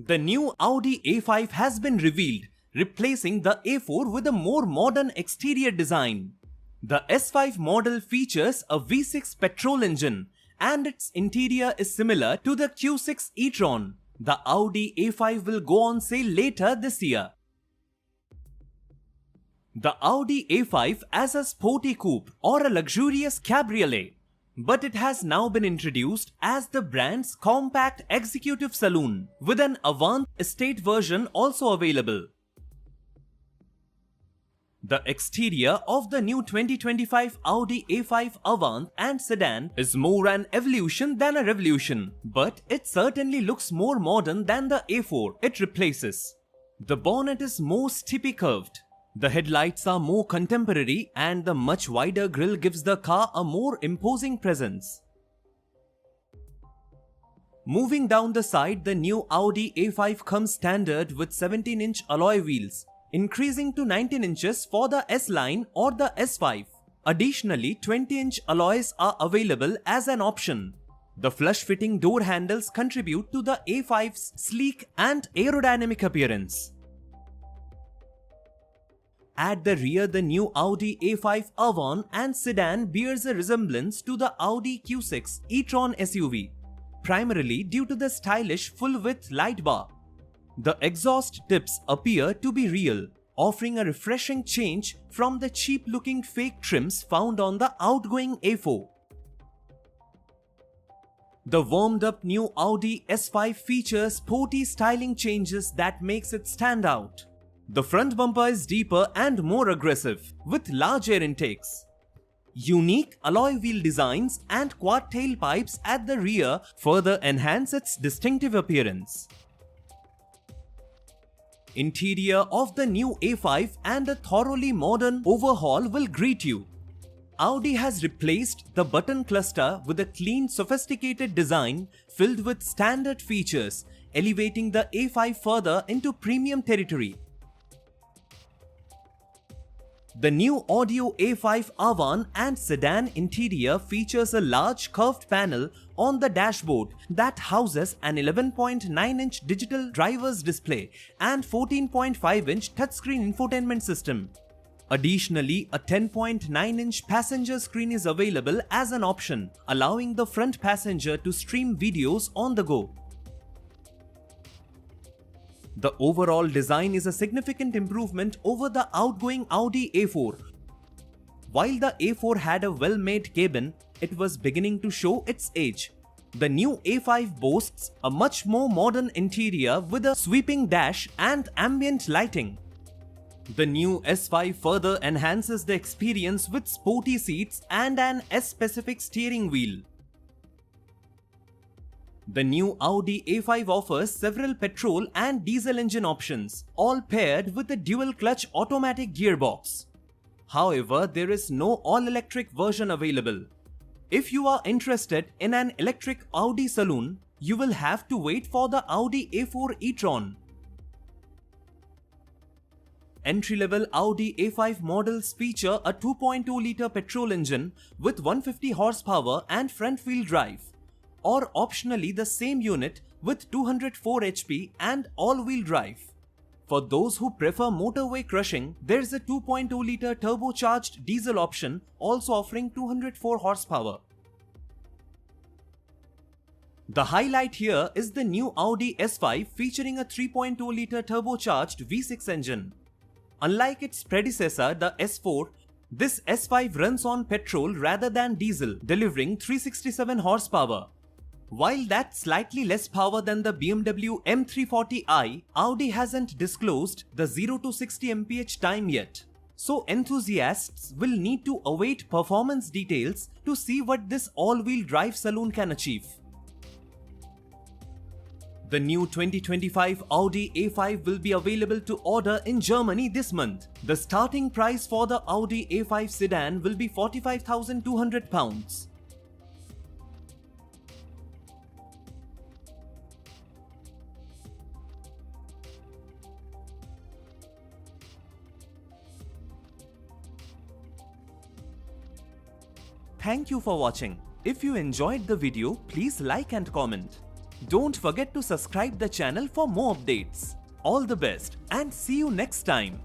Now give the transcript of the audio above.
The new Audi A5 has been revealed, replacing the A4 with a more modern exterior design. The S5 model features a V6 petrol engine and its interior is similar to the Q6 e-tron. The Audi A5 will go on sale later this year. The Audi A5 as a sporty coupe or a luxurious cabriolet, but it has now been introduced as the brand's compact executive saloon, with an Avant estate version also available. The exterior of the new 2025 Audi A5 Avant and Sedan is more an evolution than a revolution, but it certainly looks more modern than the A4 it replaces. The bonnet is more steeply curved. The headlights are more contemporary and the much wider grille gives the car a more imposing presence. Moving down the side, the new Audi A5 comes standard with 17-inch alloy wheels, increasing to 19 inches for the S-Line or the S5. Additionally, 20-inch alloys are available as an option. The flush-fitting door handles contribute to the A5's sleek and aerodynamic appearance. At the rear, the new Audi A5 Avant and Sedan bears a resemblance to the Audi Q6 e-tron SUV, primarily due to the stylish full-width light bar. The exhaust tips appear to be real, offering a refreshing change from the cheap-looking fake trims found on the outgoing A4. The warmed-up new Audi S5 features sporty styling changes that makes it stand out. The front bumper is deeper and more aggressive, with large air intakes. Unique alloy wheel designs and quad tailpipes at the rear further enhance its distinctive appearance. Interior of the new A5 and a thoroughly modern overhaul will greet you. Audi has replaced the button cluster with a clean, sophisticated design filled with standard features, elevating the A5 further into premium territory. The new Audi A5 Avant and Sedan interior features a large curved panel on the dashboard that houses an 11.9-inch digital driver's display and 14.5-inch touchscreen infotainment system. Additionally, a 10.9-inch passenger screen is available as an option, allowing the front passenger to stream videos on the go. The overall design is a significant improvement over the outgoing Audi A4. While the A4 had a well-made cabin, it was beginning to show its age. The new A5 boasts a much more modern interior with a sweeping dash and ambient lighting. The new S5 further enhances the experience with sporty seats and an S-specific steering wheel. The new Audi A5 offers several petrol and diesel engine options, all paired with a dual-clutch automatic gearbox. However, there is no all-electric version available. If you are interested in an electric Audi Saloon, you will have to wait for the Audi A4 e-tron. Entry-level Audi A5 models feature a 2.2-litre petrol engine with 150 horsepower and front-wheel drive, or optionally the same unit with 204 HP and all-wheel drive. For those who prefer motorway crushing, there's a 2.2-litre turbocharged diesel option also offering 204 horsepower. The highlight here is the new Audi S5 featuring a 3.2-litre turbocharged V6 engine. Unlike its predecessor, the S4, this S5 runs on petrol rather than diesel, delivering 367 horsepower. While that's slightly less power than the BMW M340i, Audi hasn't disclosed the 0 to 60 mph time yet. So enthusiasts will need to await performance details to see what this all-wheel drive saloon can achieve. The new 2025 Audi A5 will be available to order in Germany this month. The starting price for the Audi A5 sedan will be £45,200. Thank you for watching. If you enjoyed the video, please like and comment. Don't forget to subscribe the channel for more updates. All the best and see you next time.